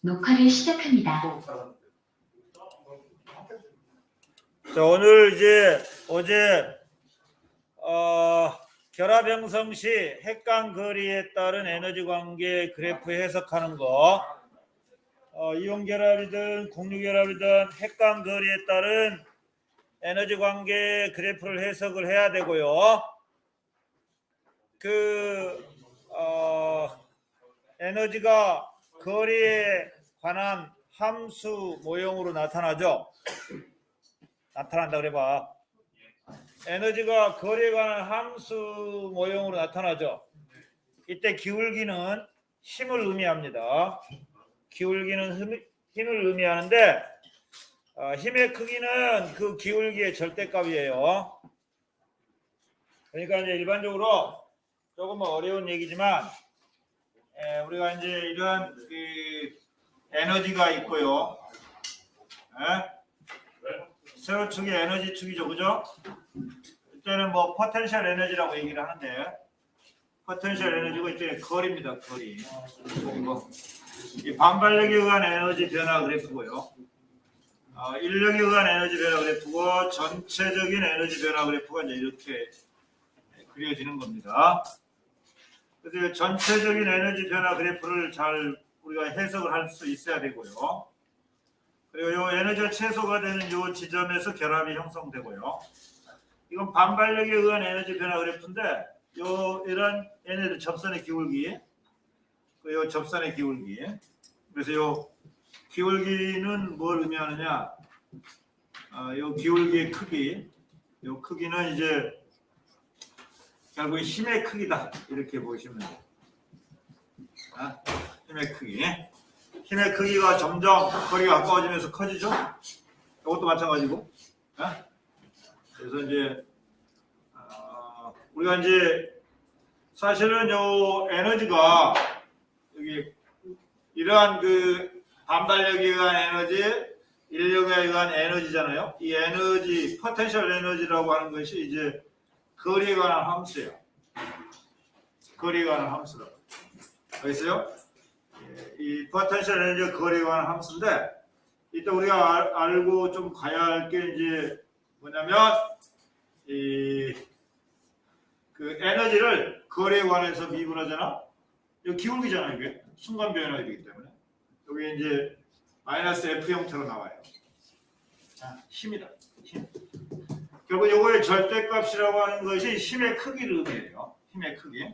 녹화를 시작합니다. 자, 오늘 이제 어제 결합 형성 시 핵간 거리에 따른 에너지 관계 그래프 해석하는 거, 이온 결합이든 공유 결합이든 핵간 거리에 따른 에너지 관계 그래프를 해석을 해야 되고요. 에너지가 거리에 관한 함수 모형으로 나타나죠. 나타난다 그래봐. 에너지가 거리에 관한 함수 모형으로 나타나죠. 이때 기울기는 힘을 의미합니다. 기울기는 힘을 의미하는데 힘의 크기는 그 기울기의 절대값이에요. 그러니까 이제 일반적으로 조금 어려운 얘기지만 우리가 이제 이런 에너지가 있고요. 세로축이 에너지 축이죠, 그죠? 이때는 뭐 포텐셜 에너지라고 얘기를 하는데, 포텐셜 에너지가 이제 거리입니다, 거리. 그리고 이 반발력에 의한 에너지 변화 그래프고요. 인력에 의한 에너지 변화 그래프고 전체적인 에너지 변화 그래프가 이제 이렇게 그려지는 겁니다. 그래서 전체적인 에너지 변화 그래프를 잘 우리가 해석을 할 수 있어야 되고요. 그리고 이 에너지가 최소가 되는 이 지점에서 결합이 형성되고요. 이건 반발력에 의한 에너지 변화 그래프인데, 이런 에너지 접선의 기울기, 그리고 접선의 기울기. 그래서 이 기울기는 뭘 의미하느냐? 이 기울기의 크기, 이 크기는 이제 결국 힘의 크기다 이렇게 보시면 돼요. 힘의 크기. 힘의 크기가 점점 거리가 가까워지면서 커지죠. 이것도 마찬가지고. 그래서 이제 우리가 이제 사실은 요 에너지가 여기 이러한 반발력에 의한 에너지, 인력에 의한 에너지잖아요. 이 에너지, 포텐셜 에너지라고 하는 것이 이제 거리에 관한 함수예요. 거리에 관한 함수라고. 알겠어요? 이 포텐셜 에너지가 거리에 관한 함수인데, 이때 우리가 알고 좀 가야 할 게 이제 뭐냐면, 에너지를 거리에 관해서 미분하잖아? 이거 기울기잖아, 이게. 순간 변화가 되기 때문에. 여기 이제 마이너스 F 형태로 나와요. 힘이다. 힘. 결국 이거의 절대값이라고 하는 것이 힘의 크기를 의미해요. 힘의 크기.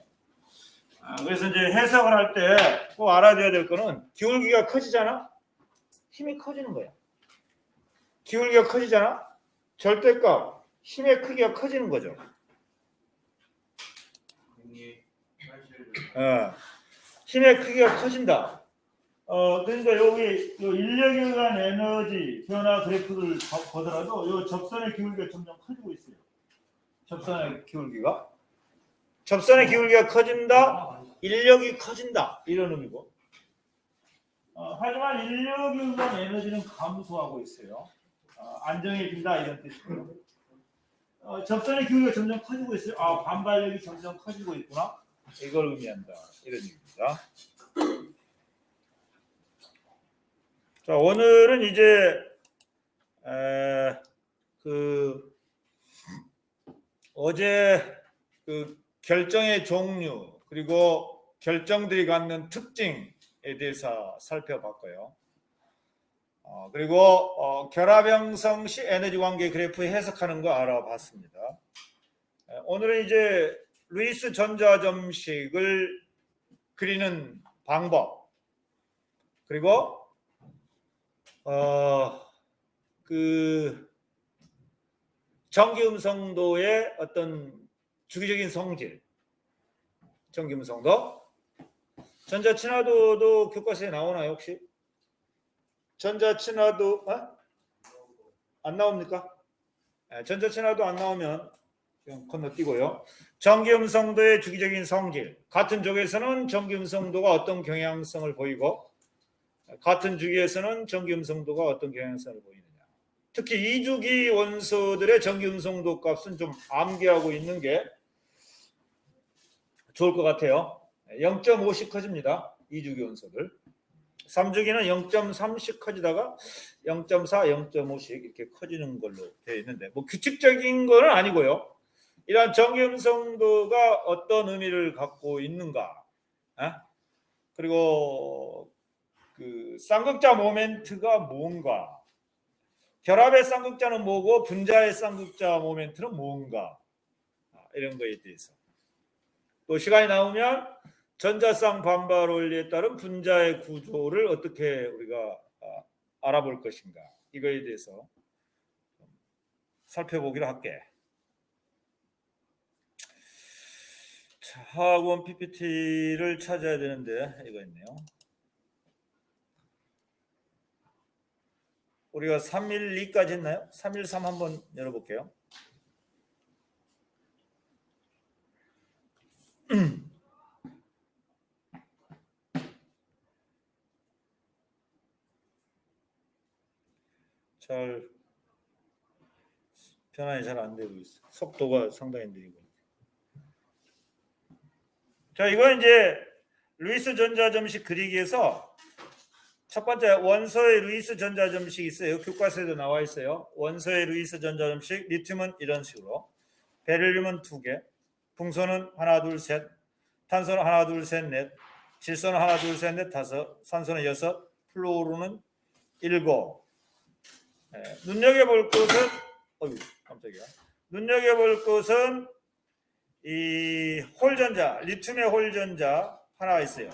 그래서 이제 해석을 할 때 꼭 알아둬야 될 거는 기울기가 커지잖아? 힘이 커지는 거야. 기울기가 커지잖아? 절대값, 힘의 크기가 커지는 거죠. 힘의 크기가 커진다. 그러니까 여기 인력에 의한 에너지 변화 그래프를 보더라도 이 접선의 기울기가 점점 커지고 있어요. 접선의 기울기가 커진다. 인력이 커진다. 이런 의미고. 하지만 인력에 의한 에너지는 감소하고 있어요. 안정해진다 이런 뜻이고요. 접선의 기울기가 점점 커지고 있어요. 반발력이 점점 커지고 있구나. 이걸 의미한다. 이런 얘기입니다. 자, 오늘은 이제 어제 결정의 종류 그리고 결정들이 갖는 특징에 대해서 살펴봤고요. 그리고 결합 형성 시 에너지 관계 그래프 해석하는 거 알아봤습니다. 오늘은 이제 루이스 전자점식을 그리는 방법 그리고 전기음성도의 어떤 주기적인 성질, 전기음성도, 전자친화도도 교과서에 나오나요 혹시? 전자친화도 안 나옵니까? 전자친화도 안 나오면 그냥 건너뛰고요. 전기음성도의 주기적인 성질, 같은 쪽에서는 전기음성도가 어떤 경향성을 보이고 같은 주기에서는 전기음성도가 어떤 경향성을 보이느냐. 특히 이주기 원소들의 전기음성도 값은 좀 암기하고 있는 게 좋을 것 같아요. 0.5씩 커집니다. 이주기 원소들. 3주기는 0.3씩 커지다가 0.4, 0.5씩 이렇게 커지는 걸로 되어 있는데 뭐 규칙적인 거는 아니고요. 이러한 정기음성도가 어떤 의미를 갖고 있는가? 그리고 그 쌍극자 모멘트가 뭔가? 결합의 쌍극자는 뭐고 분자의 쌍극자 모멘트는 뭔가? 이런 거에 대해서 또 시간이 나오면 전자쌍 반발 원리에 따른 분자의 구조를 어떻게 우리가 알아볼 것인가? 이거에 대해서 살펴보기로 할게. 자, 학원 PPT를 찾아야 되는데 이거 있네요. 우리가 312까지 했나요? 313 한번 열어볼게요. 잘 변환이 잘 안 되고 있어. 속도가 상당히 느리고. 자, 이건 이제 루이스 전자점식 그리기에서 첫 번째 원소의 루이스 전자점식이 있어요. 교과서에도 나와 있어요. 원소의 루이스 전자점식, 리튬은 이런 식으로, 베릴륨은 2개, 풍소는 하나, 둘, 셋, 탄소는 하나, 둘, 셋, 넷, 질소는 하나, 둘, 셋, 넷, 다섯, 산소는 6, 플루오르는 7. 눈여겨볼 것은 깜짝이야. 눈여겨볼 것은 이 홀전자, 리튬의 홀전자 하나가 있어요.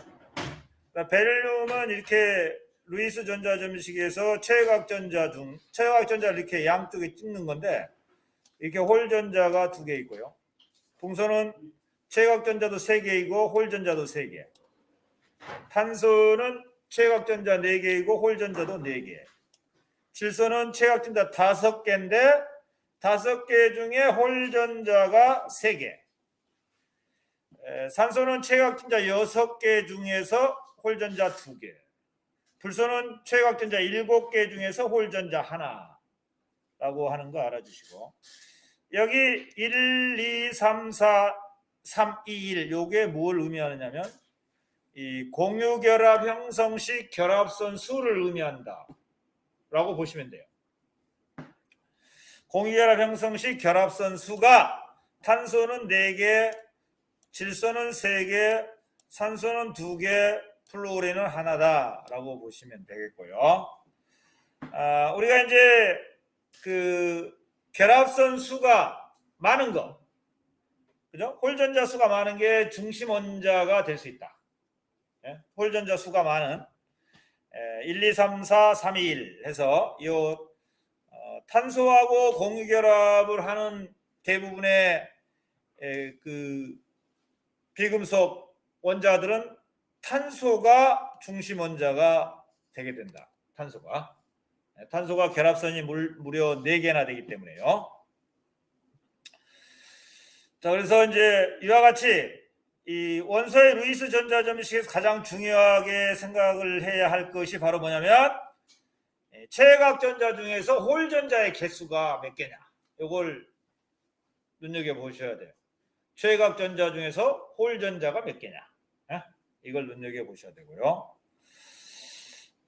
베릴륨은 이렇게 루이스 전자점식에서 최외곽전자를 이렇게 양쪽에 찍는 건데 이렇게 홀전자가 2개 있고요. 풍소는 최외곽전자도 3개이고 홀전자도 3개. 탄소는 최외곽전자 4개이고 홀전자도 4개. 질소는 최외곽전자 5개인데 5개 중에 홀전자가 3개. 산소는 최외곽전자 6개 중에서 홀전자 2개. 불소는 최외곽전자 7개 중에서 홀전자 하나라고 하는 거 알아주시고, 여기 1, 2, 3, 4, 3, 2, 1 요게 뭘 의미하느냐면 이 공유결합 형성식 결합선 수를 의미한다 라고 보시면 돼요. 공유결합 형성식 결합선 수가 탄소는 4개, 질소는 3개, 산소는 2개, 플루오린은 하나다라고 보시면 되겠고요. 우리가 이제 그 결합선 수가 많은 거, 그죠? 홀전자 수가 많은 게 중심 원자가 될 수 있다. 홀전자 수가 많은 1, 2, 3, 4, 3, 2, 1 해서 이 탄소하고 공유결합을 하는 대부분의 그 비금속 원자들은 탄소가 중심 원자가 되게 된다. 탄소가 결합선이 무려 4개나 되기 때문에요. 자, 그래서 이제 이와 같이 이 원소의 루이스 전자점식에서 가장 중요하게 생각을 해야 할 것이 바로 뭐냐면 최외곽전자 중에서 홀전자의 개수가 몇 개냐, 이걸 눈여겨보셔야 돼요. 최외곽전자 중에서 홀전자가 몇 개냐, 이걸 눈여겨보셔야 되고요.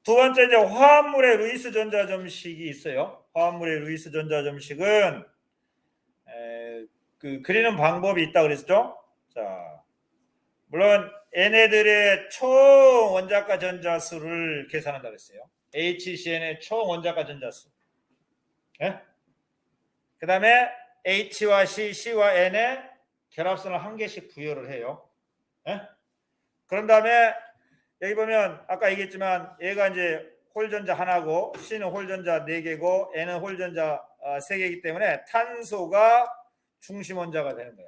두 번째, 이제 화합물의 루이스 전자점식이 있어요. 화합물의 루이스 전자점식은 그 그리는 방법이 있다 그랬죠. 자, 물론 얘네들의 총 원자가 전자수를 계산한다 그랬어요. HCn의 총 원자가 전자수. 그 다음에 H와 C, C와 N에 결합선을 1개씩 부여를 해요. 그런 다음에 여기 보면 아까 얘기했지만 얘가 이제 홀전자 하나고 C는 홀전자 4개고 N은 홀전자 3개이기 때문에 탄소가 중심 원자가 되는 거야.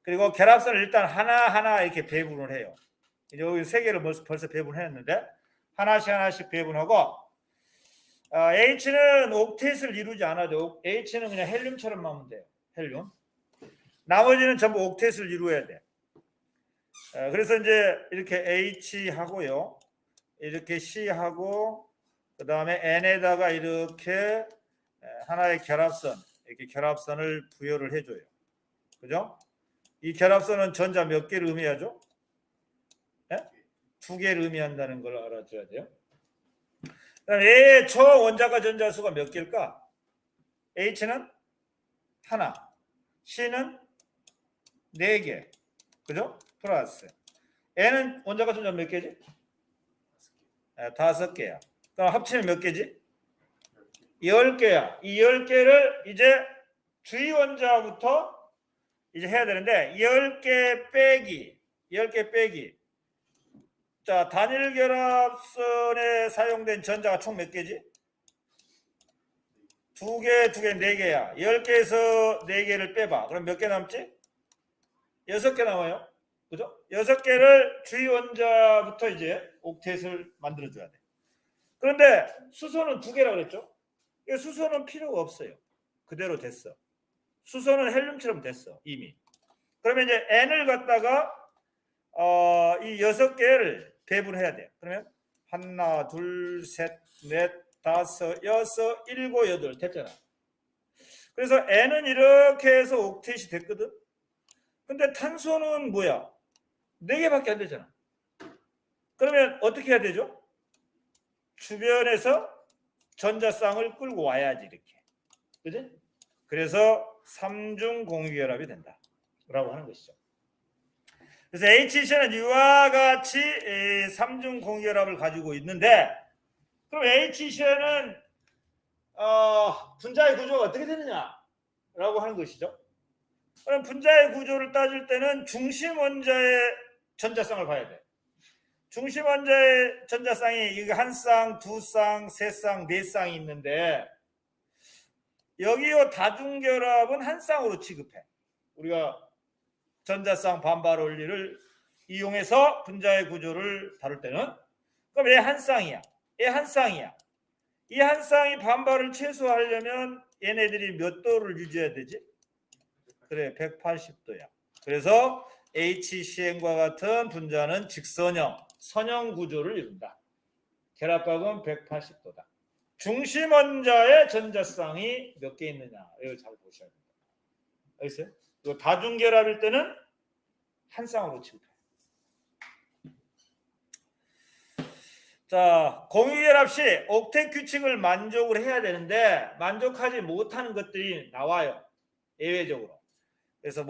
그리고 결합선을 일단 하나하나 이렇게 배분을 해요. 여기 3개를 벌써 배분했는데 하나씩 배분하고 H는 옥텟을 이루지 않아도 H는 그냥 헬륨처럼 나오면 돼요. 헬륨. 나머지는 전부 옥텟을 이루어야 돼. 그래서 이제 이렇게 H하고요, 이렇게 C하고 그 다음에 N에다가 이렇게 하나의 결합선, 이렇게 결합선을 부여를 해줘요. 그죠? 이 결합선은 전자 몇 개를 의미하죠? 두 개를 의미한다는 걸 알아줘야 돼요. 그다음 A의 초원자가 전자수가 몇 개일까? H는 하나, C는 4개, 그죠? 플러스 N은 원자가 전자 몇 개지? 5개야. 그럼 합치면 몇 개지? 10개야. 이 10개를 이제 주위 원자부터 이제 해야 되는데 10개 빼기 자, 단일 결합선에 사용된 전자가 총 몇 개지? 2개, 4개야. 10개에서 4개를 빼봐. 그럼 몇 개 남지? 6개 남아요. 그죠? 6개를 주위 원자부터 이제 옥텟을 만들어줘야 돼. 그런데 수소는 2개라고 그랬죠? 수소는 필요가 없어요. 그대로 됐어. 수소는 헬륨처럼 됐어. 이미. 그러면 이제 N을 갖다가 이 6개를 배분해야 돼. 그러면 하나, 둘, 셋, 넷, 다섯, 여섯, 일곱, 여덟 됐잖아. 그래서 N은 이렇게 해서 옥텟이 됐거든. 근데 탄소는 뭐야? 4개밖에 안 되잖아. 그러면 어떻게 해야 되죠? 주변에서 전자쌍을 끌고 와야지 이렇게. 그지? 그래서 3중 공유결합이 된다. 라고 하는 것이죠. 그래서 HC는 이와 같이 3중 공유결합을 가지고 있는데 그럼 HC는 분자의 구조가 어떻게 되느냐라고 하는 것이죠. 그럼 분자의 구조를 따질 때는 중심 원자의 전자쌍을 봐야 돼. 중심 원자의 전자쌍이 이게 한 쌍, 두 쌍, 세 쌍, 네 쌍이 있는데 여기요 다중결합은 한 쌍으로 취급해. 우리가 전자쌍 반발 원리를 이용해서 분자의 구조를 다룰 때는 그럼 얘 한 쌍이야. 얘 한 쌍이야. 이 한 쌍이 반발을 최소화하려면 얘네들이 몇 도를 유지해야 되지? 그래 180도야. 그래서 HCn과 같은 분자는 직선형, 선형 구조를 이룬다. 결합각은 180도다. 중심 원자의 전자쌍이 몇 개 있느냐 이걸 잘 보셔야 됩니다. 알겠어요? 다중결합일 때는 한 쌍으로 취급해. 자, 공유결합 시 옥텟 규칙을 만족을 해야 되는데 만족하지 못하는 것들이 나와요. 예외적으로. 그래서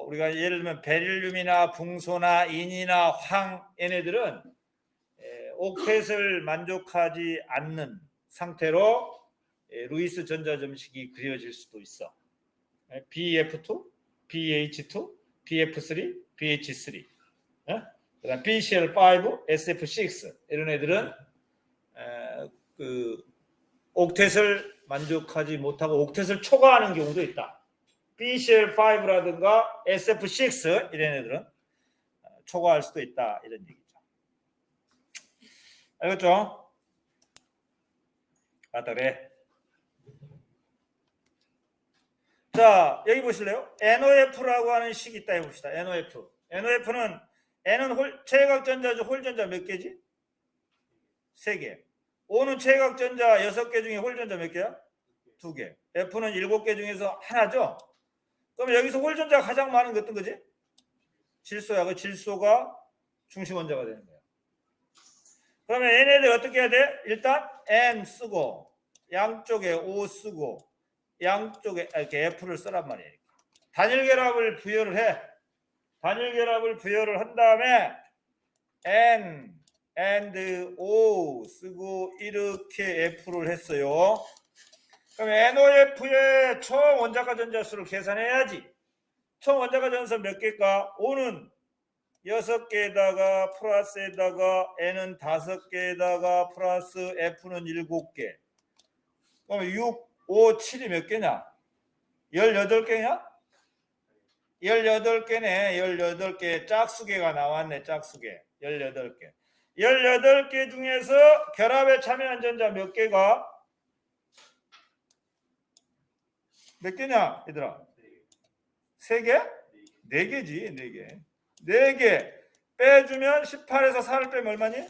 우리가 예를 들면 베릴륨이나 붕소나 인이나 황 얘네들은 옥텟을 만족하지 않는 상태로 루이스 전자점식이 그려질 수도 있어. BF2, BH2, BF3, BH3, 그다음 BCl5, SF6 이런 애들은 그 옥텟을 만족하지 못하고 옥텟을 초과하는 경우도 있다. BCl5라든가 SF6 이런 애들은 초과할 수도 있다 이런 얘기죠. 알겠죠? 맞다 그래. 자, 여기 보실래요? NOF라고 하는 식이 있다 해봅시다. NOF. NOF는 N은 최각전자죠. 홀전자 몇 개지? 3개. O는 최각전자 6개 중에 홀전자 몇 개야? 2개. F는 7개 중에서 하나죠? 그럼 여기서 홀전자가 가장 많은 게 어떤 거지? 질소야. 그 질소가 중심 원자가 되는 거야. 그러면 얘네들 어떻게 해야 돼? 일단 N 쓰고 양쪽에 O 쓰고 양쪽에 이렇게 F를 쓰란 말이에요. 단일 결합을 부여를 해. 단일 결합을 부여를 한 다음에 N and O 쓰고 이렇게 F를 했어요. 그럼 NOF의 총 원자가 전자수를 계산해야지. 총 원자가 전자 몇 개일까? O는 6개에다가 플러스에다가 N은 5개에다가 플러스 F는 7개. 그럼 6, 5, 7이 몇 개냐? 18개냐? 18개네. 18개. 짝수개가 나왔네. 짝수개. 18개. 18개 중에서 결합에 참여한 전자 몇 개가? 몇 개냐? 얘들아. 3개? 4개지. 4개. 4개. 빼주면 18에서 4를 빼면 얼마니?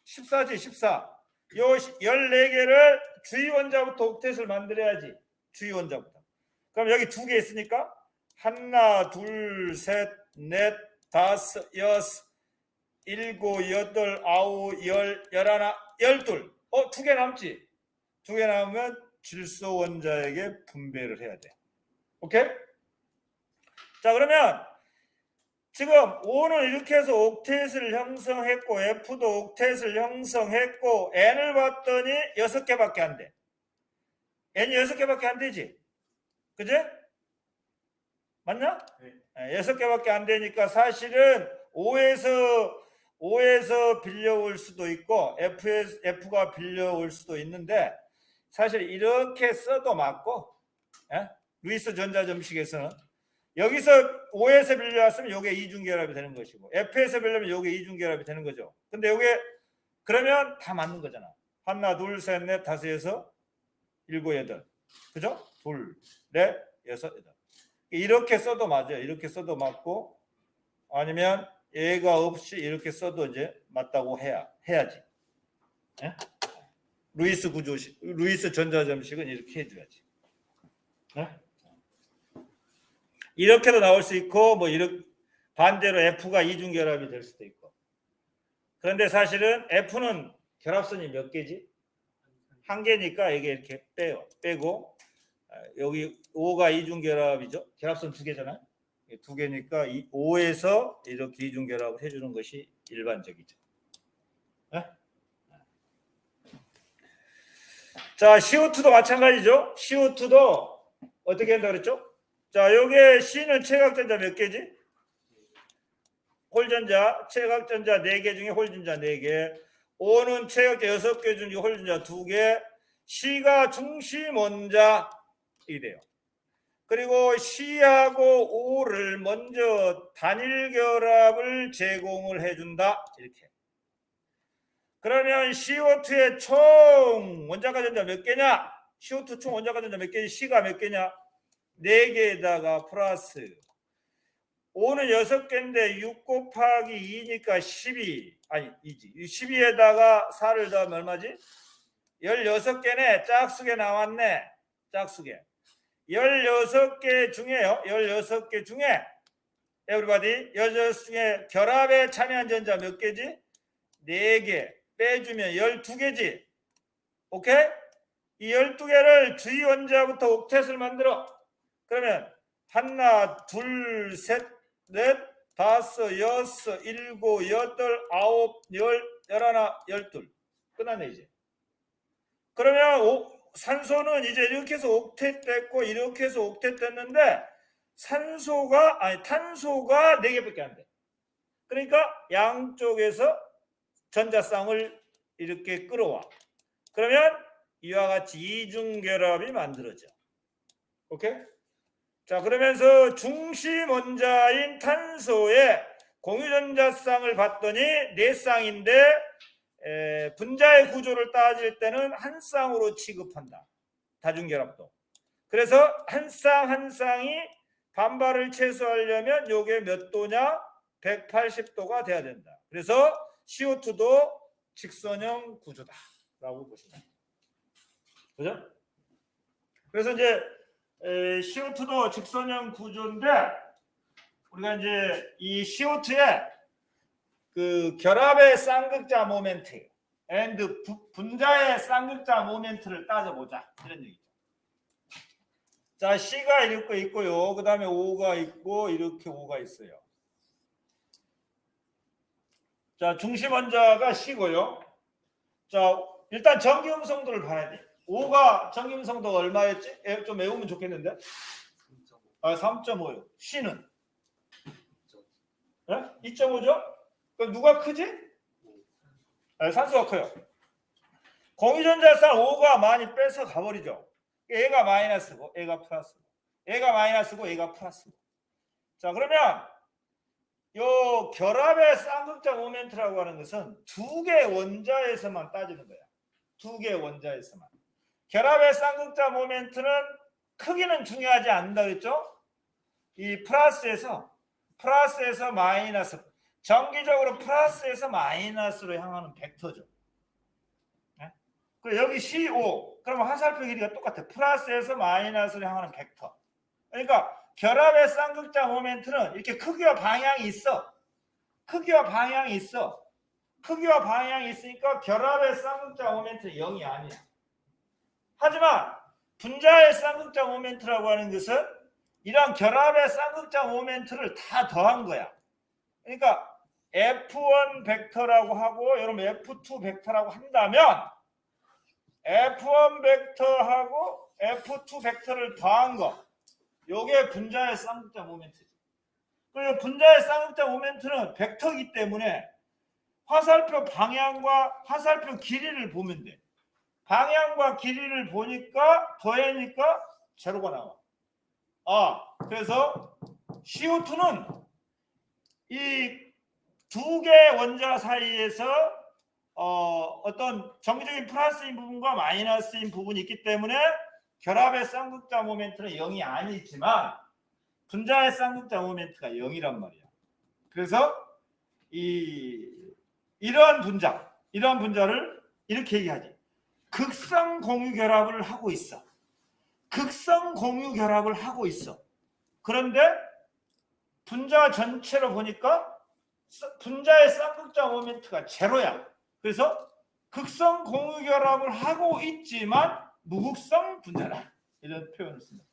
14지. 14. 요 14개를 주위 원자부터 옥텟을 만들어야지. 주위 원자부터. 그럼 여기 2개 있으니까 하나, 둘, 셋, 넷, 다섯, 여섯, 일곱, 여덟, 아홉, 열, 열하나, 열둘. 두 개 남지? 두 개 남으면 질소 원자에게 분배를 해야 돼. 오케이? 자, 그러면 지금 O는 이렇게 해서 옥텟을 형성했고 F도 옥텟을 형성했고 N을 봤더니 6개밖에 안 돼. N이 6개밖에 안 되지? 그지? 맞나? 네. 6개밖에 안 되니까 사실은 O에서 빌려올 수도 있고 F가 빌려올 수도 있는데 사실 이렇게 써도 맞고 루이스 전자점식에서는 여기서 O에서 빌려왔으면 이게 이중결합이 되는 것이고 F에서 빌려면 이게 이중결합이 되는 거죠. 근데 이게 그러면 다 맞는 거잖아. 하나, 둘, 셋, 넷, 다섯, 여섯, 일곱, 여덟. 그죠? 둘, 넷, 여섯, 여덟. 이렇게 써도 맞아요. 이렇게 써도 맞고 아니면 얘가 없이 이렇게 써도 이제 맞다고 해야지. 예? 루이스 전자점식은 이렇게 해줘야지. 예? 이렇게도 나올 수 있고 뭐 이렇게 반대로 F가 이중결합이 될 수도 있고. 그런데 사실은 F는 결합선이 몇 개지? 한 개니까 이게 이렇게 빼고 여기 O가 이중결합이죠. 결합선 두 개잖아요. 두 개니까 이 O에서 이렇게 이중결합을 해주는 것이 일반적이죠. 네? 자, CO2도 마찬가지죠. CO2도 어떻게 한다 그랬죠? 자, 요게 C는 체각전자 몇 개지? 홀전자, 체각전자 4개 중에 홀전자 4개. O는 체각전자 6개 중에 홀전자 2개. C가 중심 원자 이래요. 그리고 C하고 O를 먼저 단일 결합을 제공을 해준다. 이렇게. 그러면 CO2의 총 원자가 전자 몇 개냐? CO2 총 원자가 전자 몇 개지? C가 몇 개냐? 4개에다가 플러스 O는 6개인데 6 곱하기 2니까 12. 아니 2지. 12에다가 4를 더하면 얼마지? 16개네. 짝수개 나왔네. 짝수개. 16개 중에요. 16개 중에 everybody 16개 중에 결합에 참여한 전자 몇 개지? 4개. 빼주면 12개지. 오케이? 이 12개를 주위 원자부터 옥텟을 만들어. 그러면 하나, 둘, 셋, 넷, 다섯, 여섯, 일곱, 여덟, 아홉, 열, 열하나, 열둘. 끝났네 이제. 그러면 산소는 이제 이렇게 해서 옥텟 됐고 이렇게 해서 옥텟 됐는데 탄소가 4개밖에 안 돼. 그러니까 양쪽에서 전자쌍을 이렇게 끌어와. 그러면 이와 같이 이중결합이 만들어져. 오케이? 자, 그러면서 중심 원자인 탄소의 공유전자쌍을 봤더니 4쌍인데 분자의 구조를 따질 때는 한 쌍으로 취급한다. 다중결합도. 그래서 한 쌍이 반발을 최소화하려면 요게 몇 도냐? 180도가 돼야 된다. 그래서 CO2도 직선형 구조다라고 보시면 됩니다. 그죠? 그래서 이제 CO2도 직선형 구조인데 우리가 이제 이 CO2의 그 결합의 쌍극자 모멘트 and 분자의 쌍극자 모멘트를 따져보자 이런 얘기죠. 자, C가 이렇게 있고요. 그 다음에 O가 있고 이렇게 O가 있어요. 자, 중심 원자가 C고요. 자, 일단 전기음성도를 봐야 돼. O가 전기음성도가 얼마였지? 좀 외우면 좋겠는데. 3.5요. C는? 2.5죠? 그럼 누가 크지? 산소가 커요. 공유전자쌍 O가 많이 뺏어 가버리죠. 얘가 마이너스고 얘가 플러스고 얘가 마이너스고 얘가 플러스고. 자, 그러면 요 결합의 쌍극자 모멘트라고 하는 것은 2개 원자에서만 따지는 거야. 2개 원자에서만. 결합의 쌍극자 모멘트는 크기는 중요하지 않는다 그랬죠? 이 플러스에서 마이너스, 정기적으로 플러스에서 마이너스로 향하는 벡터죠. 네? 그리고 여기 CO, 그러면 화살표 길이가 똑같아. 플러스에서 마이너스로 향하는 벡터. 그러니까 결합의 쌍극자 모멘트는 이렇게 크기와 방향이 있어. 크기와 방향이 있어. 크기와 방향이 있으니까 결합의 쌍극자 모멘트는 0이 아니야. 하지만 분자의 쌍극자 모멘트라고 하는 것은 이런 결합의 쌍극자 모멘트를 다 더한 거야. 그러니까 F1 벡터라고 하고 여러분 F2 벡터라고 한다면 F1 벡터하고 F2 벡터를 더한 거, 요게 분자의 쌍극자 모멘트지. 그리고 분자의 쌍극자 모멘트는 벡터이기 때문에 화살표 방향과 화살표 길이를 보면 돼. 방향과 길이를 보니까 더해니까 제로가 나와. 그래서 CO2는 이 두 개의 원자 사이에서 어떤 정기적인 플러스인 부분과 마이너스인 부분이 있기 때문에 결합의 쌍극자 모멘트는 0이 아니지만 분자의 쌍극자 모멘트가 0이란 말이야. 그래서 이러한 분자를 이렇게 얘기하지. 극성 공유 결합을 하고 있어. 극성 공유 결합을 하고 있어. 그런데 분자 전체로 보니까 분자의 쌍극자 모멘트가 제로야. 그래서 극성 공유 결합을 하고 있지만 무극성 분자라. 이런 표현을 씁니다.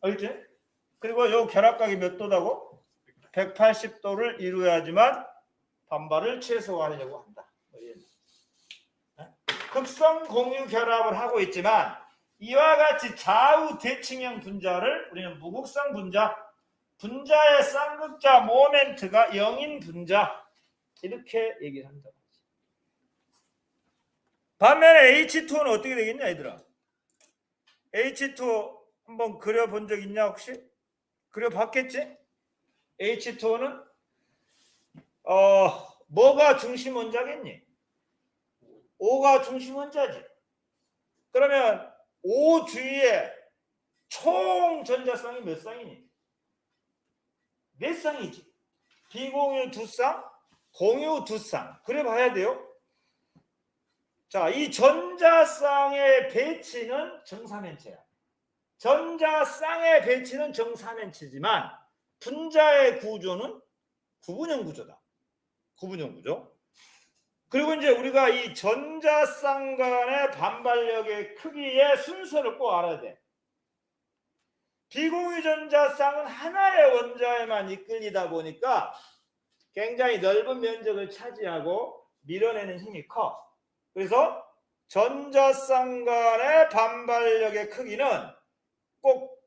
알겠지? 그리고 이 결합각이 몇 도다고? 180도를 이루어야지만 반발을 최소화하려고 한다. 극성 공유 결합을 하고 있지만 이와 같이 좌우 대칭형 분자를 우리는 무극성 분자, 분자의 쌍극자 모멘트가 0인 분자, 이렇게 얘기를 한다. 반면에 H2는 어떻게 되겠냐 얘들아? H2 한번 그려본 적 있냐 혹시? 그려봤겠지? H2는 뭐가 중심 원자겠니? O가 중심 원자지. 그러면 O 주위에 총 전자쌍이 몇 쌍이니? 4쌍이지. 비공유 2쌍, 공유 2쌍. 그래 봐야 돼요. 자, 이 전자쌍의 배치는 정사면체야. 전자쌍의 배치는 정사면체지만 분자의 구조는 구분형 구조다. 구분형 구조. 그리고 이제 우리가 이 전자쌍 간의 반발력의 크기의 순서를 꼭 알아야 돼. 비공유 전자쌍은 하나의 원자에만 이끌리다 보니까 굉장히 넓은 면적을 차지하고 밀어내는 힘이 커. 그래서 전자쌍 간의 반발력의 크기는 꼭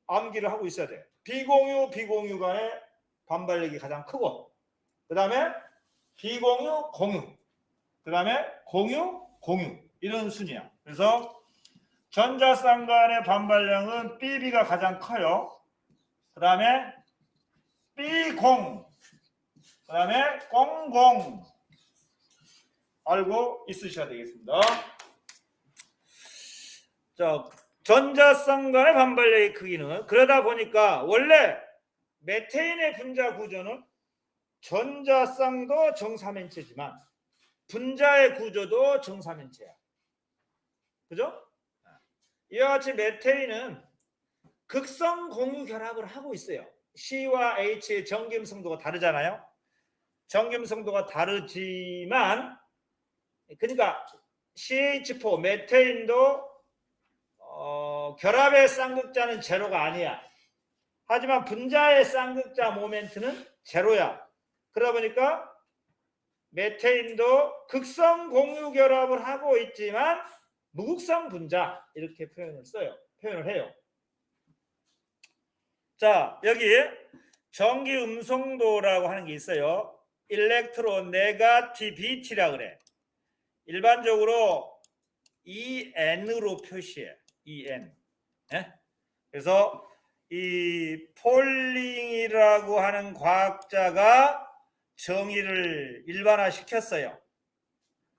암기를 하고 있어야 돼. 비공유 간의 반발력이 가장 크고, 그 다음에 비공유, 공유, 그 다음에 공유, 이런 순이야. 그래서 전자쌍 간의 반발력은 BB가 가장 커요. 그 다음에 B공, 그 다음에 공공, 알고 있으셔야 되겠습니다. 자, 전자쌍 간의 반발력의 크기는, 그러다 보니까 원래 메테인의 분자 구조는 전자쌍도 정사면체지만 분자의 구조도 정사면체야. 그죠? 이와 같이 메테인은 극성 공유 결합을 하고 있어요. C와 H의 정김성도가 다르잖아요. 정김성도가 다르지만, 그러니까 CH4 메테인도 결합의 쌍극자는 제로가 아니야. 하지만 분자의 쌍극자 모멘트는 제로야. 그러다 보니까 메테인도 극성 공유 결합을 하고 있지만 무극성 분자, 이렇게 표현을 해요. 자, 여기 전기 음성도라고 하는 게 있어요. 일렉트론 네가티비티라 그래. 일반적으로 EN으로 표시해. EN. 네? 그래서 이 폴링이라고 하는 과학자가 정의를 일반화시켰어요.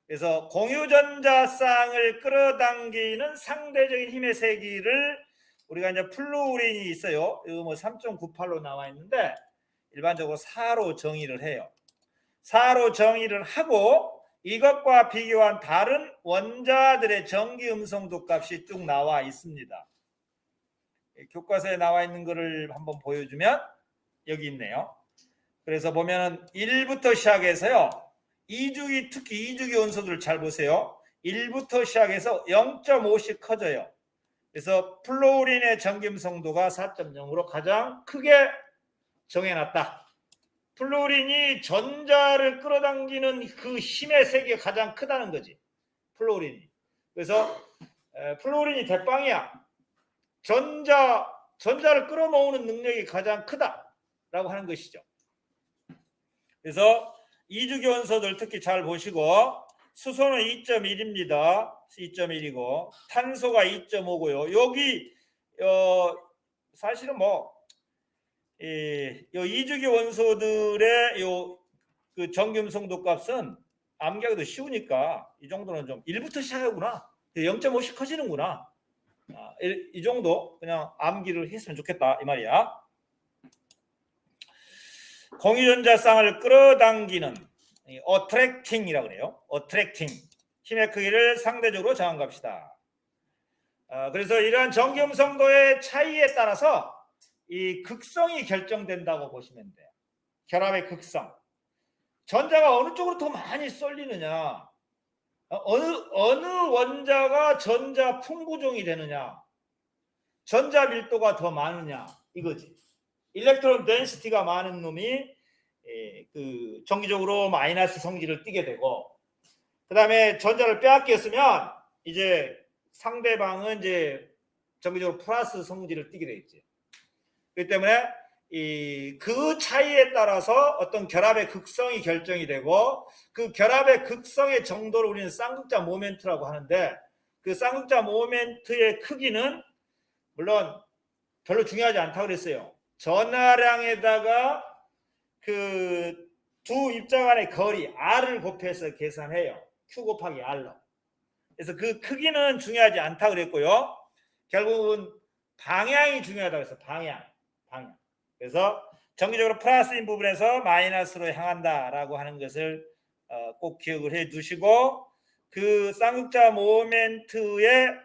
그래서 공유전자쌍을 끌어당기는 상대적인 힘의 세기를 우리가 이제 플루린이 있어요. 이거 뭐 3.98로 나와 있는데 일반적으로 4로 정의를 해요. 4로 정의를 하고 이것과 비교한 다른 원자들의 전기 음성도 값이 쭉 나와 있습니다. 교과서에 나와 있는 것을 한번 보여주면 여기 있네요. 그래서 보면은 1부터 시작해서요. 특히 2주기 원소들을 잘 보세요. 1부터 시작해서 0.5씩 커져요. 그래서 플로린의 정김성도가 4.0으로 가장 크게 정해놨다. 플로린이 전자를 끌어당기는 그 힘의 세계가 가장 크다는 거지. 플로린이. 그래서 플로린이 대빵이야. 전자를 끌어모으는 능력이 가장 크다라고 하는 것이죠. 그래서 2주기 원소들 특히 잘 보시고 수소는 2.1입니다. 2.1이고 탄소가 2.5고요. 여기 사실은 이 2주기 원소들의 그 정김성도 값은 암기하기도 쉬우니까 이 정도는 좀 1부터 시작하구나. 0.5씩 커지는구나. 이 정도 그냥 암기를 했으면 좋겠다 이 말이야. 공유전자쌍을 끌어당기는 어트랙팅이라고 그래요. 어트랙팅 힘의 크기를 상대적으로 정한갑시다. 그래서 이러한 정김성도의 차이에 따라서 이 극성이 결정된다고 보시면 돼요. 결합의 극성. 전자가 어느 쪽으로 더 많이 쏠리느냐, 어느 원자가 전자 풍부종이 되느냐, 전자 밀도가 더 많으냐 이거지. 일렉트론 덴시티가 많은 놈이 그 정기적으로 마이너스 성질을 띠게 되고, 그 다음에 전자를 빼앗겼으면 이제 상대방은 이제 정기적으로 플러스 성질을 띠게 되겠지. 그렇기 때문에 그 차이에 따라서 어떤 결합의 극성이 결정이 되고, 그 결합의 극성의 정도를 우리는 쌍극자 모멘트라고 하는데, 그 쌍극자 모멘트의 크기는 물론 별로 중요하지 않다고 그랬어요. 전하량에다가 그 두 입자 간의 거리 R을 곱해서 계산해요. Q 곱하기 R로. 그래서 그 크기는 중요하지 않다고 그랬고요. 결국은 방향이 중요하다고 해서 방향. 그래서 정기적으로 플러스인 부분에서 마이너스로 향한다라고 하는 것을 꼭 기억을 해 두시고, 그 쌍극자 모멘트의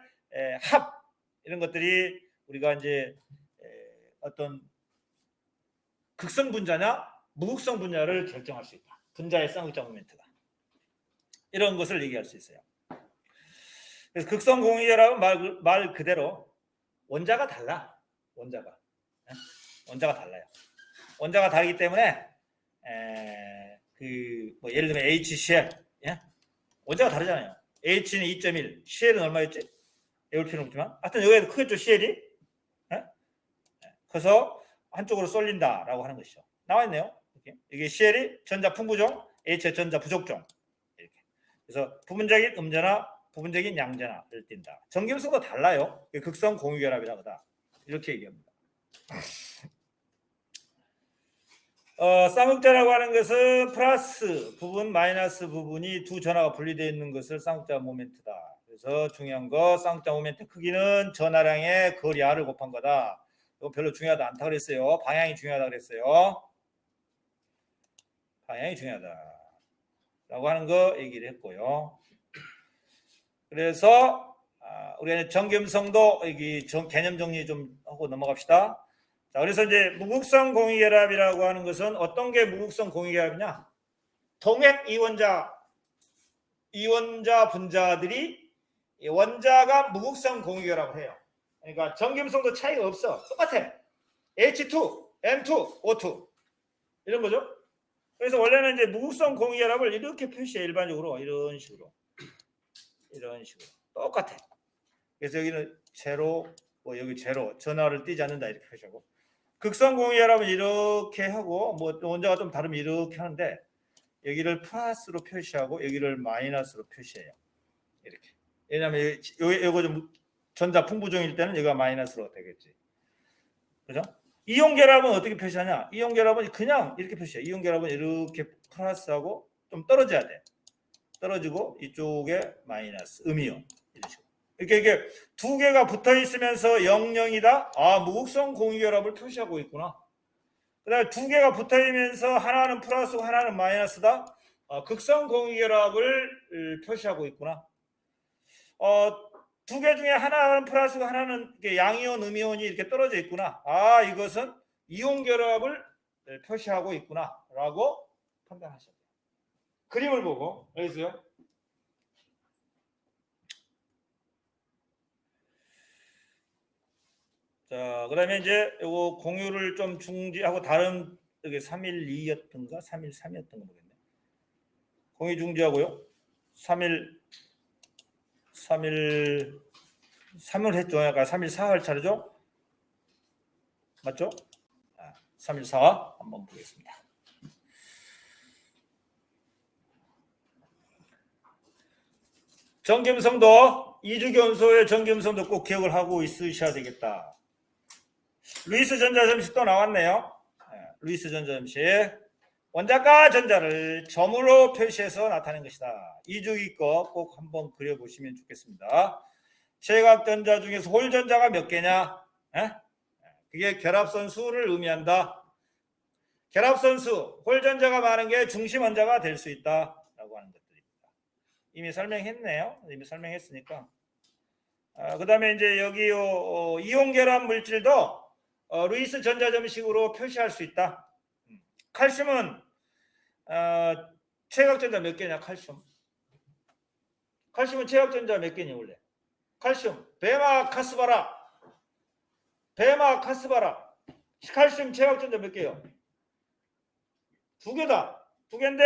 합 이런 것들이 우리가 이제 어떤 극성 분자냐 무극성 분자를 결정할 수 있다. 분자의 쌍극자 모멘트가. 이런 것을 얘기할 수 있어요. 그래서 극성 공유결합은 말 그대로 원자가 달라. 원자가 달라요. 원자가 다르기 때문에 예를 들면 HCl, 예? 원자가 다르잖아요. H는 2.1, CL은 얼마였지? 외울 필요는 없지만 하여튼 여기에도 크겠죠, CL이. 예? 그래서 한쪽으로 쏠린다라고 하는 것이죠. 나와 있네요. 이게 CL이 전자 풍부종, H의 전자 부족종. 이렇게. 그래서 부분적인 음전화, 부분적인 양전화를 띈다. 정김성도 달라요. 극성 공유결합이라고 하다. 이렇게 얘기합니다. 쌍극자라고 하는 것은 플러스 부분, 마이너스 부분이 두 전하가 분리되어 있는 것을 쌍극자 모멘트다. 그래서 중요한 거 쌍극자 모멘트 크기는 전하량의 거리 R을 곱한 거다. 이거 별로 중요하지 않다 그랬어요. 방향이 중요하다 그랬어요. 방향이 중요하다라고 하는 거 얘기를 했고요. 그래서 우리가 정김성도 개념 정리 좀 하고 넘어갑시다. 자, 그래서 이제 무극성 공유결합이라고 하는 것은 어떤 게 무극성 공유결합이냐? 동액 이원자 분자들이 원자가 무극성 공유결합을 해요. 그러니까 정김성도 차이가 없어. 똑같아. H2, M2, O2 이런 거죠. 그래서 원래는 이제 무극성 공유결합을 이렇게 표시해. 일반적으로 이런 식으로 똑같아. 그래서 여기는 제로, 여기 제로, 전하를 띄지 않는다 이렇게 표시하고, 극성 공유결합은 이렇게 하고, 원자가 좀 다르면 이렇게 하는데, 여기를 플러스로 표시하고 여기를 마이너스로 표시해요. 이렇게. 왜냐하면 이거 좀 전자 풍부종일 때는 여기가 마이너스로 되겠지. 그죠? 이온 결합은 어떻게 표시하냐? 이온 결합은 그냥 이렇게 표시해. 이온 결합은 이렇게 플러스하고 좀 떨어져야 돼. 떨어지고 이쪽에 마이너스, 음이온. 이렇게 두 개가 붙어 있으면서 0,0이다. 무극성 공유결합을 표시하고 있구나. 그다음에 두 개가 붙어 있으면서 하나는 플러스고 하나는 마이너스다. 극성 공유결합을 표시하고 있구나. 두 개 중에 하나는 플러스고 하나는 양이온, 음이온이 이렇게 떨어져 있구나. 이것은 이온 결합을 표시하고 있구나라고 판단하셔야 돼요. 그림을 보고 알겠어요? 자, 그다음에 이제 요거 공유를 좀 중지하고 다른 여기 312였던가 313이었던가 모르겠네. 공유 중지하고요. 3일 3을 했죠. 약간 314 할 차례죠? 맞죠? 314 한번 보겠습니다. 정김성도 이주견소의 정김성도 꼭 기억을 하고 있으셔야 되겠다. 루이스 전자점식 또 나왔네요. 루이스 전자점식 원자과 전자를 점으로 표시해서 나타낸 것이다. 이주기 거 꼭 한번 그려보시면 좋겠습니다. 최각전자 중에서 홀전자가 몇 개냐? 그게 결합선수를 의미한다. 결합선수, 홀전자가 많은 게 중심원자가 될 수 있다라고 하는 것들입니다. 이미 설명했네요. 이미 설명했으니까. 그 다음에 이제 여기 이온결합 물질도 루이스 전자점식으로 표시할 수 있다. 칼슘은 최각전자 몇 개냐? 칼슘은 최각전자 몇 개냐 원래? 칼슘 베마 카스바라 칼슘 최각전자 몇 개요? 두 개다. 두 개인데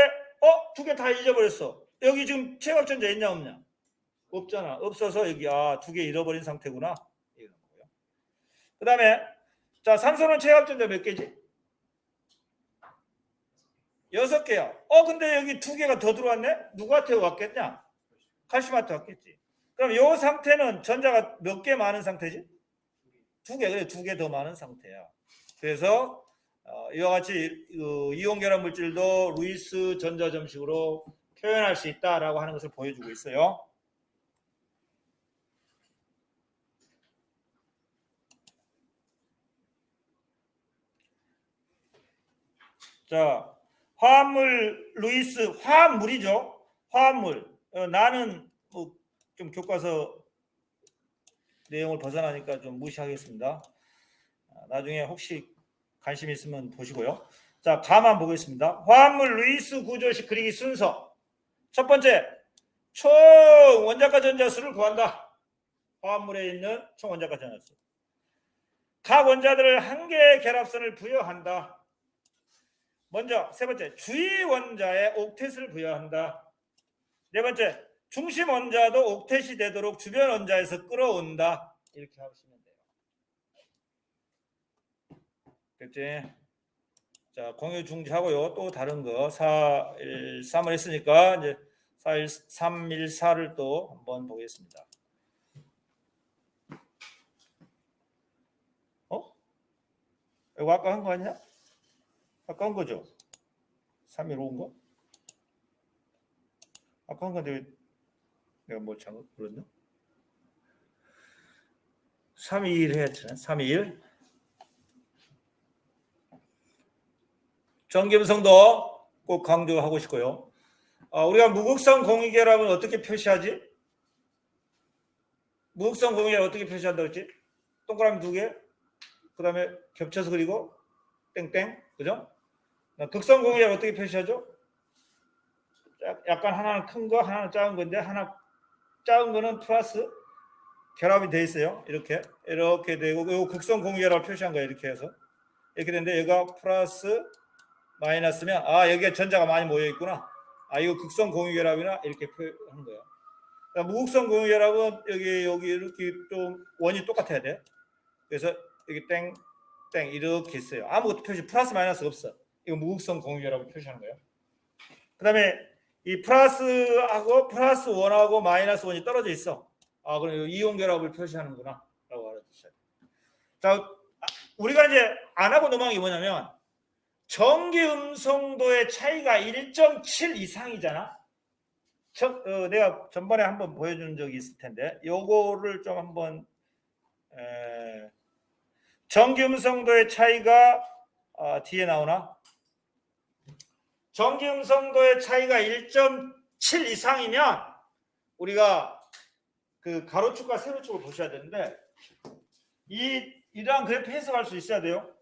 두 개 다 잊어버렸어. 여기 지금 최각전자 있냐 없냐? 없잖아. 없어서 여기 두 개 잃어버린 상태구나. 그 다음에 자 산소는 최각전자 몇 개지? 6개야. 근데 여기 두 개가 더 들어왔네? 누구한테 왔겠냐? 칼슘한테 왔겠지. 그럼 이 상태는 전자가 몇 개 많은 상태지? 2개. 그래, 2개 더 많은 상태야. 그래서 이와 같이 이온결합 물질도 루이스 전자점식으로 표현할 수 있다라고 하는 것을 보여주고 있어요. 자, 화합물 루이스 화합물이죠. 화합물. 나는 좀 교과서 내용을 벗어나니까 좀 무시하겠습니다. 나중에 혹시 관심 있으면 보시고요. 자, 가만 보겠습니다. 화합물 루이스 구조식 그리기 순서. 첫 번째, 총 원자과 전자수를 구한다. 화합물에 있는 총 원자과 전자수. 각 원자들을 한 개의 결합선을 부여한다. 먼저 세 번째, 주위 원자에 옥텟을 부여한다. 네 번째, 중심 원자도 옥텟이 되도록 주변 원자에서 끌어온다. 이렇게 하시면 돼요. 됐지? 자, 공유 중지하고요. 또 다른 거 413을 했으니까 이제 314를 또 한번 보겠습니다. 이거 아까 한 거 아니야? 아까 한 거죠? 315인 거? 아까 한 건데 내가 뭐 잘못 불렀나? 321 해야지. 321. 정김성도 꼭 강조하고 싶고요. 우리가 무극성 공유결합은 어떻게 표시하지? 무극성 공유결합 어떻게 표시한다고 했지? 동그라미 2개, 그 다음에 겹쳐서 그리고 땡땡, 그죠? 극성 공유결합 어떻게 표시하죠? 약간 하나는 큰 거, 하나는 작은 건데 하나 작은 거는 플러스 결합이 돼 있어요. 이렇게 되고 이 극성 공유결합을 표시한 거예요. 이렇게 해서 이렇게 되는데 얘가 플러스 마이너스면 여기에 전자가 많이 모여 있구나. 이거 극성 공유결합이나 이렇게 표현한 거예요. 그러니까 무극성 공유결합은 여기 이렇게 좀 원이 똑같아야 돼. 그래서 여기 땡 이렇게 있어요. 아무것도 표시 플러스 마이너스 없어. 이거 무극성 공유결합을 표시하는 거예요. 그다음에 이 플러스하고 플러스 1하고 마이너스 1이 떨어져 있어. 그럼 이온 결합을 표시하는구나 라고 알아주셔야 돼요. 자, 우리가 이제 안 하고 넘어간 게 뭐냐면 전기 음성도의 차이가 1.7 이상이잖아. 내가 전번에 한번 보여준 적이 있을 텐데 요거를 좀 한번 전기 음성도의 차이가 뒤에 나오나? 전기 음성도의 차이가 1.7 이상이면 우리가 그 가로축과 세로축을 보셔야 되는데 이러한 그래프 해석할 수 있어야 돼요.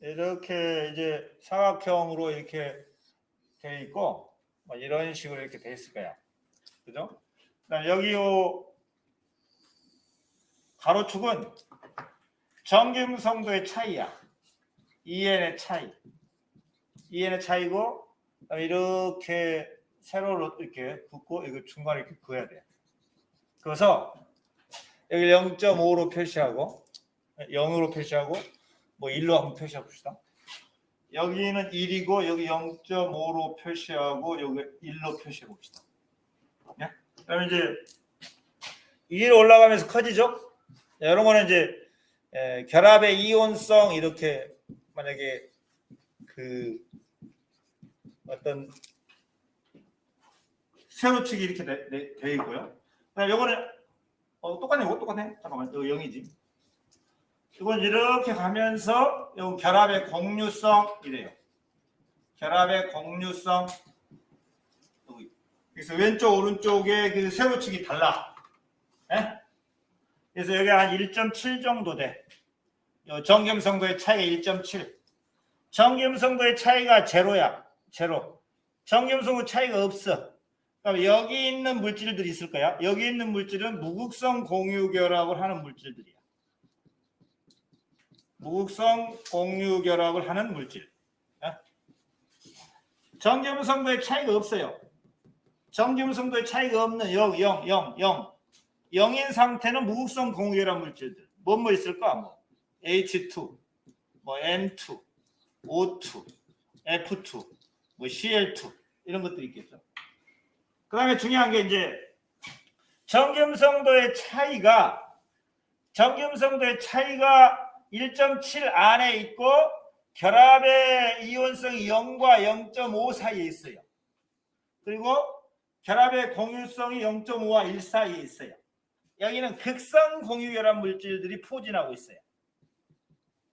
이렇게 이제 사각형으로 이렇게 돼 있고 뭐 이런 식으로 이렇게 돼 있을 거야. 그죠? 그다음 여기 요 가로축은 정김성도의 차이야. EN의 차이. EN의 차이고 이렇게 세로로 이렇게 긋고 이거 중간에 이렇게 그어야 돼. 그래서 여기 0.5로 표시하고 0으로 표시하고 뭐 1로 한번 표시해 봅시다. 여기는 1이고 여기 0.5로 표시하고 여기 1로 표시해 봅시다. 네? 그러면 이제 위로 올라가면서 커지죠? 이런 거는 이제 결합의 이온성 이렇게 만약에 그 어떤 세로축이 이렇게 돼 있고요. 요거는 똑같네. 잠깐만, 이거 0이지. 이건 이렇게 가면서 요 결합의 공유성 이래요. 결합의 공유성. 그래서 왼쪽 오른쪽에 그 세로축이 달라. 네? 그래서 여기 한 1.7 정도 돼. 정김성도의 차이가 1.7. 정김성도의 차이가 제로야. 제로. 정김성도 차이가 없어. 그럼 여기 있는 물질들이 있을 거야. 여기 있는 물질은 무극성 공유결합을 하는 물질들이야. 무극성 공유결합을 하는 물질. 정김성도의 차이가 없어요. 정김성도의 차이가 없는 0인 상태는 무극성 공유결합 물질들. 뭐 있을까? 뭐 H2, 뭐 N2, O2, F2, 뭐 Cl2 이런 것들이 있겠죠. 그 다음에 중요한 게 이제 정김성도의 차이가 1.7 안에 있고 결합의 이온성이 0과 0.5 사이에 있어요. 그리고 결합의 공유성이 0.5와 1 사이에 있어요. 여기는 극성 공유결합 물질들이 포진하고 있어요.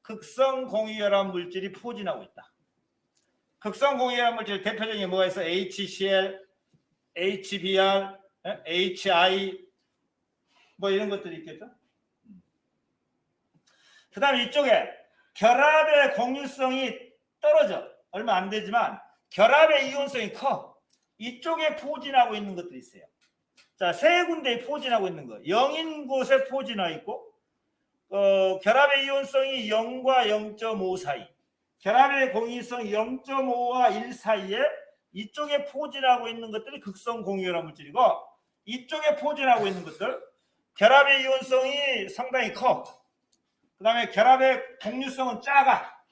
극성 공유결합 물질이 포진하고 있다. 극성 공유결합 물질 대표적인 게 뭐가 있어? HCl, HBr, HI 뭐 이런 것들이 있겠죠. 그 다음에 이쪽에 결합의 공유성이 떨어져. 얼마 안 되지만 결합의 이온성이 커. 이쪽에 포진하고 있는 것들이 있어요. 자, 세 군데에 포진하고 있는 거. 0인 곳에 포진하고 있고 결합의 이온성이 0과 0.5 사이. 결합의 공유성이 0.5와 1 사이에 이쪽에 포진하고 있는 것들이 극성 공유결합 물질이고 이쪽에 포진하고 있는 것들 결합의 이온성이 상당히 커. 그 다음에 결합의 공유성은 작아.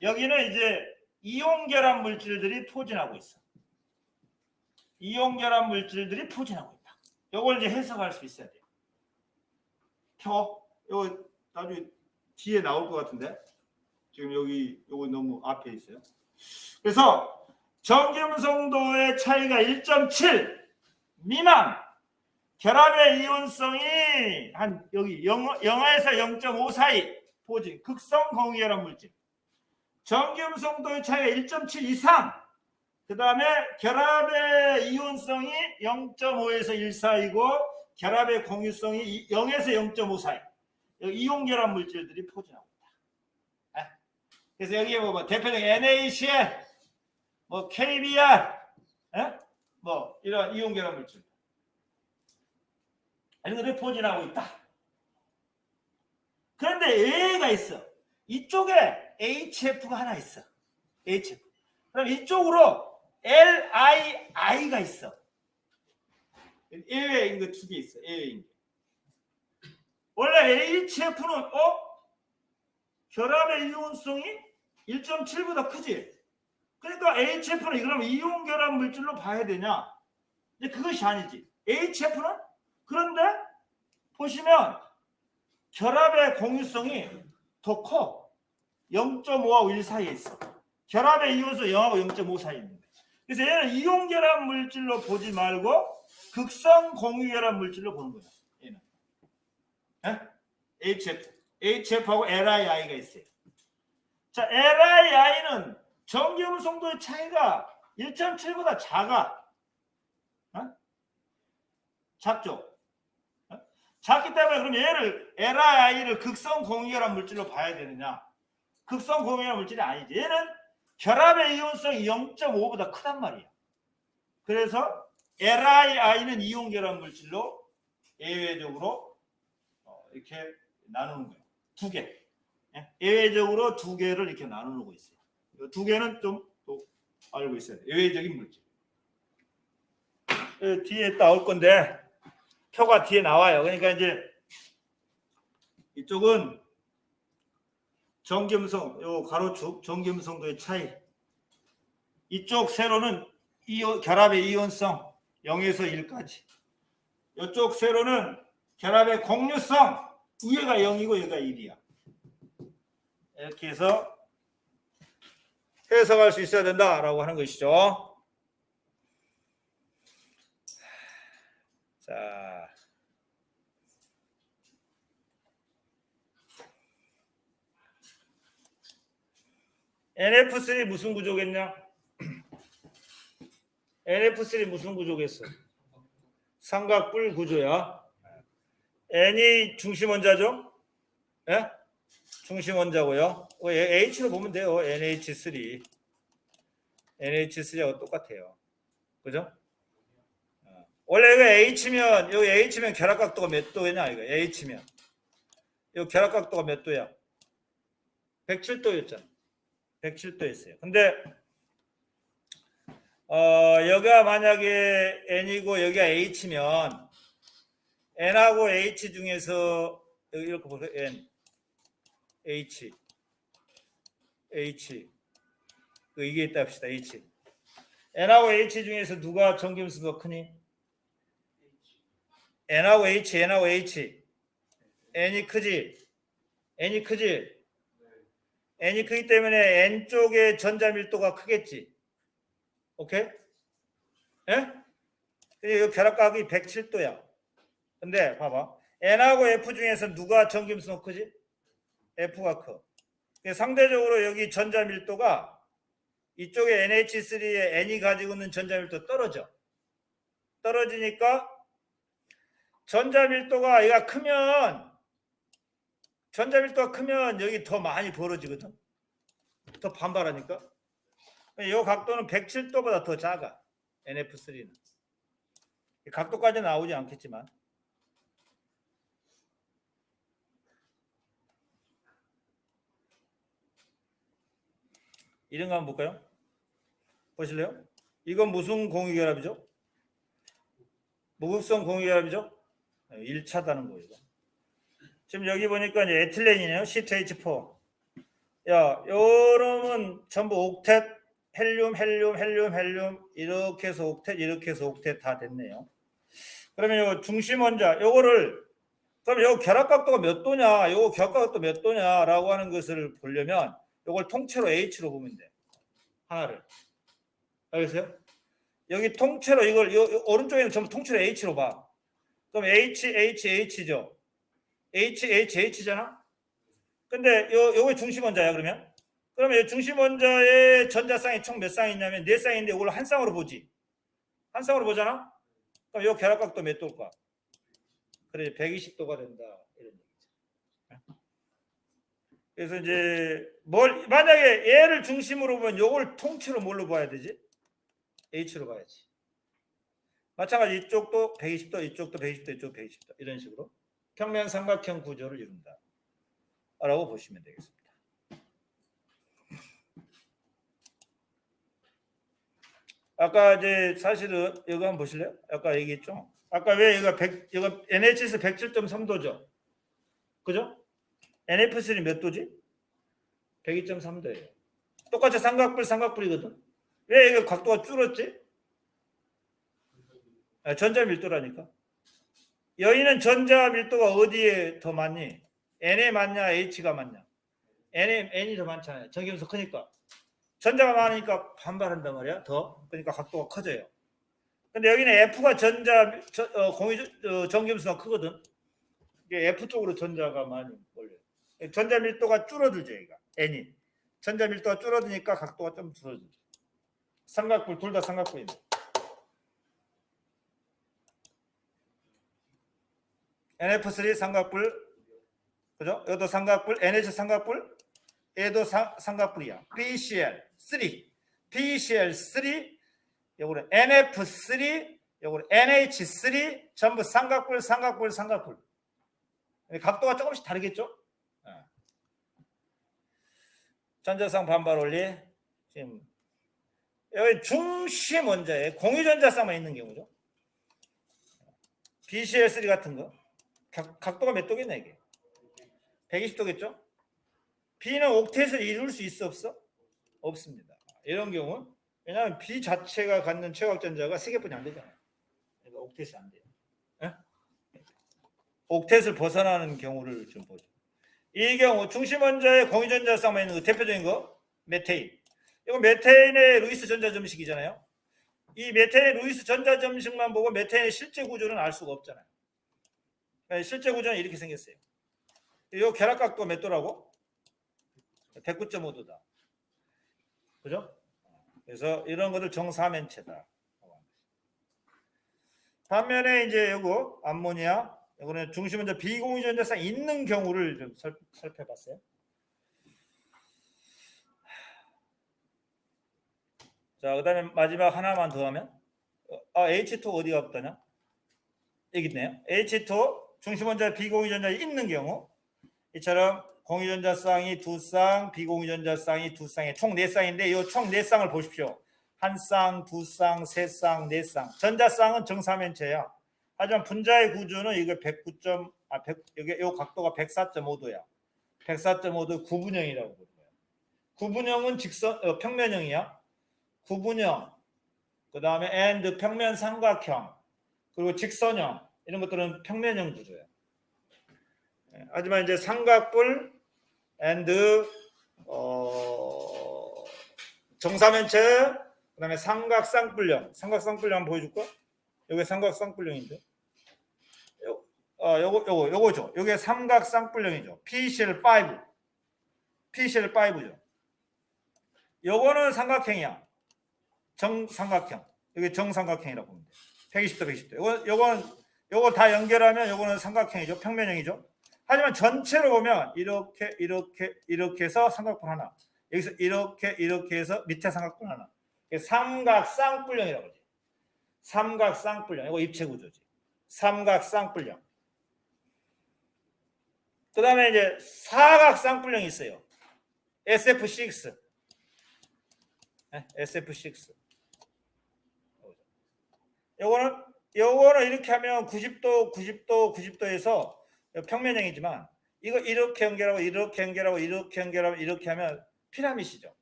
여기는 이제 이온결합 물질들이 포진하고 있어. 이온결합 물질들이 포진하고 있다. 이걸 이제 해석할 수 있어야 돼요. 이거 나중에 뒤에 나올 것 같은데 지금 여기 요거 너무 앞에 있어요. 그래서 정김성도의 차이가 1.7 미만 결합의 이온성이 한 여기 0에서 0.5 사이 포진 극성 공유결합 물질. 정김성도의 차이가 1.7 이상 그 다음에 결합의 이온성이 0.5에서 1 사이고 결합의 공유성이 0에서 0.5 사이. 이온결합 물질들이 포진하고 있다. 그래서 여기에 뭐 대표적인 NaCl, 뭐 KBr, 뭐 이런 이온결합 물질. 이런 것들이 포진하고 있다. 그런데 A가 있어. 이쪽에 HF가 하나 있어. HF. 그럼 이쪽으로 LII가 있어. A외인 거 두 개 있어. A외인 게. 원래 HF는 결합의 이온성이 1.7보다 크지. 그러니까 HF는 그럼 이온 결합 물질로 봐야 되냐? 근데 그것이 아니지. HF는 그런데 보시면 결합의 공유성이 더 커. 0.5하고 1 사이에 있어. 결합의 이온성 0하고 0.5 사이에 있는데. 그래서 얘는 이온 결합 물질로 보지 말고 극성 공유 결합 물질로 보는 거야. 얘는. HF하고 LII가 있어요. 자, LII는 정기음성도의 차이가 1.7보다 작아. 작죠? 작기 때문에 그럼 얘를 LI를 극성 공유결합 물질로 봐야 되느냐? 극성 공유결합 물질이 아니지. 얘는 결합의 이온성이 0.5보다 크단 말이야. 그래서 LI는 이온 결합 물질로 예외적으로 이렇게 나누는 거예요. 두 개. 예외적으로 두 개를 이렇게 나누고 있어요. 두 개는 좀 또 알고 있어야 돼요. 예외적인 물질. 뒤에 나올 건데 표가 뒤에 나와요. 그러니까 이제 이쪽은 정겸성, 요 가로축 정겸성도의 차이. 이쪽 세로는 결합의 이온성 0에서 1까지. 이쪽 세로는 결합의 공유성 위에가 0이고 여기가 1이야. 이렇게 해서 해석할 수 있어야 된다라고 하는 것이죠. 자, NF3 무슨 구조겠냐? NF3 무슨 구조겠어? 삼각뿔 구조야. N이 중심 원자죠? 예? 중심 원자고요. H로 보면 돼요. NH3. NH3하고 똑같아요. 그죠? 원래 이거 H면, 여기 H면 결합각도가 몇 도냐, 이거. H면. 이 결합각도가 몇 도야? 107도였잖아. 107도였어요. 근데, 여기가 만약에 N이고 여기가 H면, N하고 H 중에서, 여기 이렇게 보세요. N, H, 이게 있다 합시다. H. N하고 H 중에서 누가 정겸수가 크니? N하고 H. N이 크지? N이 크기 때문에 N 쪽의 전자 밀도가 크겠지? 오케이? 예? 이 결합각이 107도야. 근데 봐봐. N하고 F 중에서 누가 정겸수가 크지? F가 커. 상대적으로 여기 전자 밀도가 이쪽에 NH3에 N이 가지고 있는 전자 밀도 떨어지니까 전자 밀도가 크면 여기 더 많이 벌어지거든. 더 반발하니까. 이 각도는 107도보다 더 작아. NF3는. 각도까지 나오지 않겠지만. 이런 거 한번 볼까요? 보실래요? 이건 무슨 공유결합이죠? 무극성 공유결합이죠? 1차다는 거예요. 지금 여기 보니까 이제 에틸렌이네요. C2H4. 야, 요놈은 전부 옥텟, 헬륨 이렇게 해서 옥텟 다 됐네요. 그러면 요 중심 원자 요거를 그럼 요 결합각도가 몇 도냐? 요거 결합각도 몇 도냐라고 하는 것을 보려면 요걸 통째로 H로 보면 돼. 하나를. 알겠어요? 여기 통째로 이걸 오른쪽에는 전부 통째로 H로 봐. 그럼 H죠. H잖아? 근데 요게 중심 원자야, 그러면? 그러면 이 중심 원자의 전자쌍이 총 몇 쌍이 있냐면 4쌍인데 이걸 한 쌍으로 보지. 한 쌍으로 보잖아? 그럼 요 결합각도 몇 도일까? 그래, 120도가 된다. 이런 얘기죠. 그래서 이제 만약에 얘를 중심으로 보면 요걸 통째로 뭘로 봐야 되지? H로 봐야지. 마찬가지 이쪽도 120도, 이쪽도 120도, 이쪽도 120도 이런 식으로 평면 삼각형 구조를 이룬다 라고 보시면 되겠습니다. 아까 이제 사실은 이거 한번 보실래요? 아까 얘기했죠? 아까 왜 이거 NHS 107.3도죠? 그죠? NF3 몇 도지? 102.3도예요. 똑같이 삼각뿔이거든. 왜 이거 각도가 줄었지? 전자 밀도라니까. 여기는 전자 밀도가 어디에 더 많니? N에 많냐, H가 많냐? N이 더 많잖아요. 정겸수 크니까. 전자가 많으니까 반발한단 말이야. 더. 그러니까 각도가 커져요. 근데 여기는 F가 정겸수가 크거든. F 쪽으로 전자가 많이 몰려요. 전자 밀도가 줄어들죠, 얘가. N이. 전자 밀도가 줄어드니까 각도가 좀 줄어들죠. 삼각뿔, 둘 다 삼각뿔입니다. NF3 삼각불, 그죠? 이것도 삼각불, NH 삼각불, 얘도 삼각불이야. BCl3, BCl3, 요거는 NF3, 요거는 NH3, 전부 삼각불, 삼각불, 삼각불. 각도가 조금씩 다르겠죠? 전자쌍 반발 원리. 지금 여기 중심 원자에 공유전자쌍만 있는 경우죠. BCl3 같은 거 각도가 몇 도겠냐 이게? 120도겠죠? B는 옥텟을 이룰 수 있어 없어? 없습니다. 이런 경우 왜냐하면 B 자체가 갖는 최고학전자가 3개뿐이 안 되잖아요. 그러니까 옥텟이 안 돼요. 에? 옥텟을 벗어나는 경우를 좀 보죠. 이 경우 중심 원자의 공유전자쌍만 있는 거 대표적인 거 메테인. 이거 메테인의 루이스 전자점식이잖아요. 이 메테인의 루이스 전자점식만 보고 메테인의 실제 구조는 알 수가 없잖아요. 실제 구조는 이렇게 생겼어요. 이 결합각도가 몇 도라고? 109.5도다. 그죠? 그래서 이런 것을 정사면체다. 반면에 이제 요거 암모니아, 이거는 중심 원자 비공유전자쌍 있는 경우를 좀 살펴봤어요. 자, 그다음에 마지막 하나만 더 하면 H2 어디가 없다냐? 여기 있네요. H2 중심 원자 비공유전자 있는 경우 이처럼 공유전자쌍이 2쌍, 비공유전자쌍이 2쌍에 총 4쌍인데 이 총 4쌍을 보십시오. 1쌍, 2쌍, 3쌍, 4쌍. 전자쌍은 정사면체야. 하지만 분자의 구조는 이거 100, 요 각도가 104.5도야. 104.5도 구분형이라고 부르는 거야. 구분형은 평면형이야. 구분형, 그 다음에 and 평면 삼각형, 그리고 직선형 이런 것들은 평면형 구조야. 하지만 이제 삼각불 and 정사면체, 그 다음에 삼각쌍뿔형. 삼각쌍뿔형 한번 보여줄까? 여기 삼각쌍뿔형인데. 요거죠. 요게 삼각쌍뿔형이죠. PCl5. PCl5죠. 요거는 삼각형이야. 정삼각형. 여기 정삼각형이라고 보면 돼. 120도, 120도. 요거 다 연결하면 요거는 삼각형이죠. 평면형이죠. 하지만 전체로 보면 이렇게 해서 삼각뿔 하나. 여기서 이렇게 해서 밑에 삼각뿔 하나. 삼각쌍뿔형이라고 그러지. 삼각쌍뿔형. 이거 입체 구조지. 삼각쌍뿔형. 그 다음에 이제 사각쌍뿔형이 있어요. SF6. SF6. 요거는 이렇게 하면 90도에서 평면형이지만 이거 이렇게 연결하고 이렇게 하면 피라미드죠.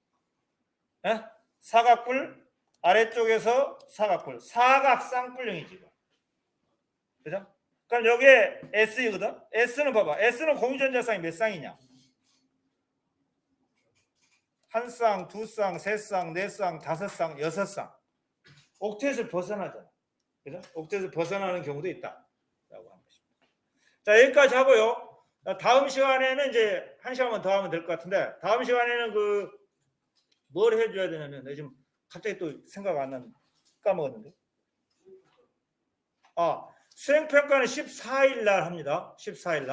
사각뿔 아래쪽에서 사각뿔 사각쌍뿔형이지. 그죠? 그럼 여기에 S이거든. S는 봐봐. S는 공유전자쌍이 몇 쌍이냐? 1쌍, 2쌍, 3쌍, 4쌍, 5쌍, 6쌍. 옥텟을 벗어나잖아. 그죠? 옥텟을 벗어나는 경우도 있다. 라고 하는 것입니다. 자, 여기까지 하고요. 다음 시간에는 이제 1시간만 더 하면 될 것 같은데, 다음 시간에는 뭘 해줘야 되냐면, 지금 갑자기 또 생각 안 나는, 까먹었는데. 수행평가는 14일 날 합니다. 14일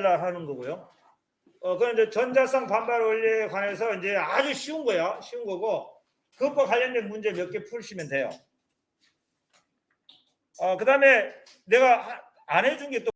날 하는 거고요. 그건 이제 전자쌍 반발 원리에 관해서 이제 아주 쉬운 거야. 쉬운 거고, 그것과 관련된 문제 몇 개 풀시면 돼요. 그 다음에 내가 안 해준 게 또